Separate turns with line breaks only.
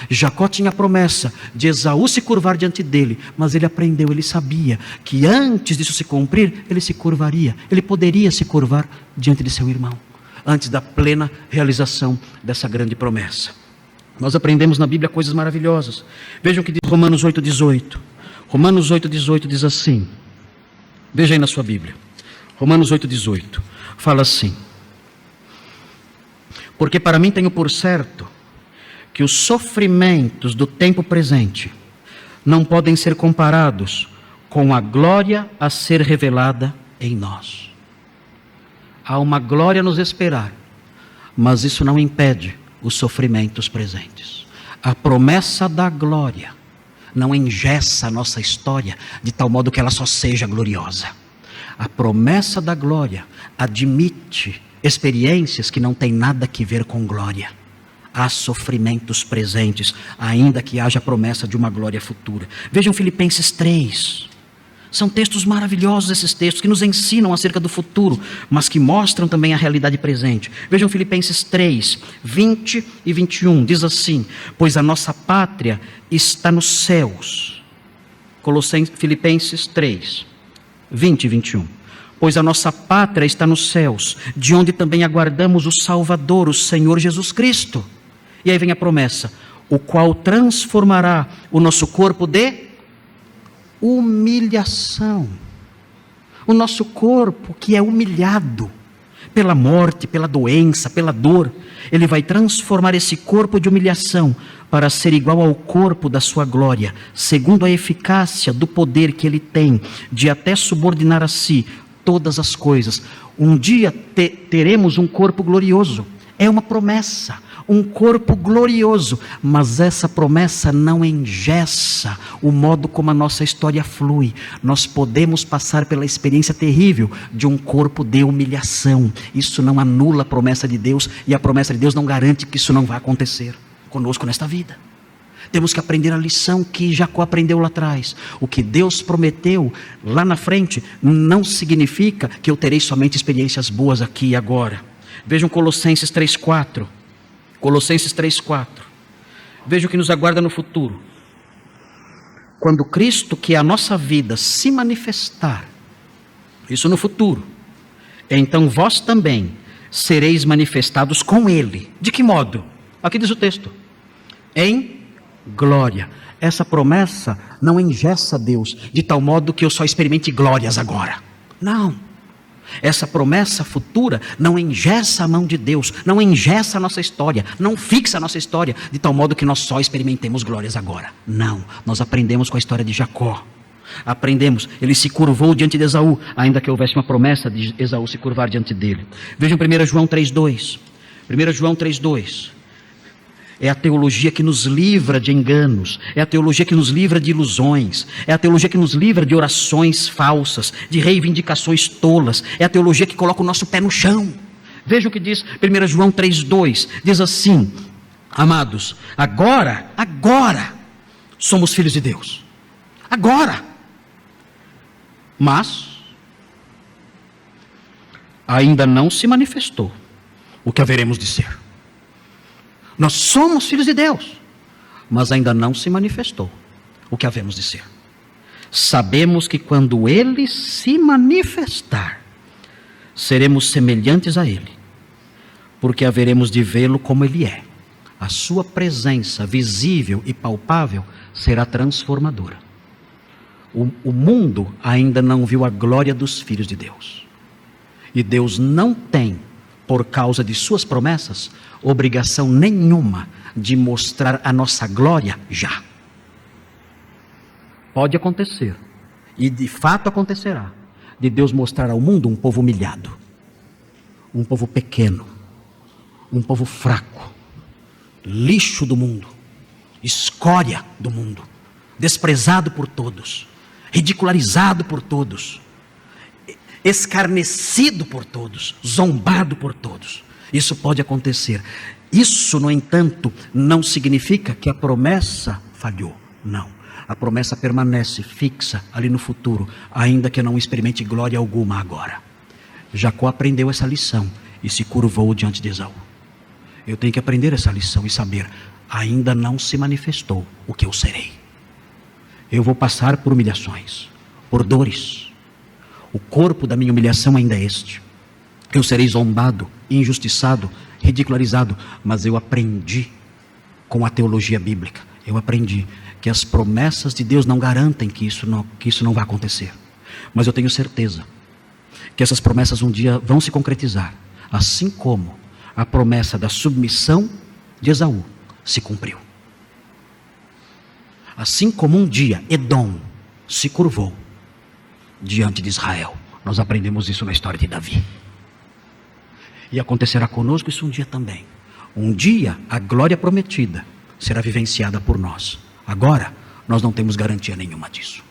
Jacó tinha a promessa de Esaú se curvar diante dele, mas ele aprendeu, ele sabia que antes disso se cumprir, ele se curvaria, ele poderia se curvar diante de seu irmão, antes da plena realização dessa grande promessa. Nós aprendemos na Bíblia coisas maravilhosas. Vejam o que diz Romanos 8,18. Romanos 8,18 diz assim, veja aí na sua Bíblia, Romanos 8,18, fala assim: porque para mim tenho por certo que os sofrimentos do tempo presente não podem ser comparados com a glória a ser revelada em nós. Há uma glória a nos esperar, mas isso não impede os sofrimentos presentes. A promessa da glória não engessa a nossa história de tal modo que ela só seja gloriosa. A promessa da glória admite experiências que não têm nada a ver com glória. Há sofrimentos presentes, ainda que haja promessa de uma glória futura. Vejam Filipenses 3. São textos maravilhosos esses textos, que nos ensinam acerca do futuro, mas que mostram também a realidade presente. Vejam Filipenses 3, 20 e 21, diz assim: pois a nossa pátria está nos céus. Filipenses 3, 20 e 21. Pois a nossa pátria está nos céus, de onde também aguardamos o Salvador, o Senhor Jesus Cristo. E aí vem a promessa: o qual transformará o nosso corpo de humilhação. O nosso corpo que é humilhado pela morte, pela doença, pela dor, ele vai transformar esse corpo de humilhação para ser igual ao corpo da sua glória, segundo a eficácia do poder que ele tem de até subordinar a si todas as coisas. Um dia teremos um corpo glorioso. É uma promessa, um corpo glorioso, mas essa promessa não engessa o modo como a nossa história flui. Nós podemos passar pela experiência terrível de um corpo de humilhação. Isso não anula a promessa de Deus, e a promessa de Deus não garante que isso não vai acontecer conosco nesta vida. Temos que aprender a lição que Jacó aprendeu lá atrás. O que Deus prometeu lá na frente não significa que eu terei somente experiências boas aqui e agora. Vejam Colossenses 3,4. Colossenses 3,4. Veja o que nos aguarda no futuro. Quando Cristo, que é a nossa vida, se manifestar, isso no futuro, então vós também sereis manifestados com Ele. De que modo? Aqui diz o texto: em glória. Essa promessa não engessa Deus de tal modo que eu só experimente glórias agora. Não. Essa promessa futura não engessa a mão de Deus, não engessa a nossa história, não fixa a nossa história de tal modo que nós só experimentemos glórias agora. Não, nós aprendemos com a história de Jacó. Aprendemos, ele se curvou diante de Esaú, ainda que houvesse uma promessa de Esaú se curvar diante dele. Vejam 1 João 3,2. 1 João 3,2. É a teologia que nos livra de enganos, é a teologia que nos livra de ilusões, é a teologia que nos livra de orações falsas, de reivindicações tolas, é a teologia que coloca o nosso pé no chão. Veja o que diz 1 João 3,2, diz assim: amados, agora somos filhos de Deus, agora, mas ainda não se manifestou o que haveremos de ser. Nós somos filhos de Deus, mas ainda não se manifestou o que havemos de ser. Sabemos que quando Ele se manifestar, seremos semelhantes a Ele, porque haveremos de vê-lo como Ele é. A sua presença visível e palpável será transformadora. O mundo ainda não viu a glória dos filhos de Deus. E Deus não tem, por causa de suas promessas, obrigação nenhuma de mostrar a nossa glória já. Pode acontecer, e de fato acontecerá, de Deus mostrar ao mundo um povo humilhado, um povo pequeno, um povo fraco, lixo do mundo, escória do mundo, desprezado por todos, ridicularizado por todos, escarnecido por todos, zombado por todos. Isso pode acontecer. Isso, no entanto, não significa que a promessa falhou. Não. A promessa permanece fixa ali no futuro, ainda que eu não experimente glória alguma agora. Jacó aprendeu essa lição e se curvou diante de Esaú. Eu tenho que aprender essa lição e saber: ainda não se manifestou o que eu serei. Eu vou passar por humilhações, por dores. O corpo da minha humilhação ainda é este. Eu serei zombado, injustiçado, ridicularizado, mas eu aprendi com a teologia bíblica. Eu aprendi que as promessas de Deus não garantem que isso não vai acontecer. Mas eu tenho certeza que essas promessas um dia vão se concretizar, assim como a promessa da submissão de Esaú se cumpriu. Assim como um dia Edom se curvou diante de Israel. Nós aprendemos isso na história de Davi. E acontecerá conosco isso um dia também. Um dia a glória prometida será vivenciada por nós. Agora nós não temos garantia nenhuma disso.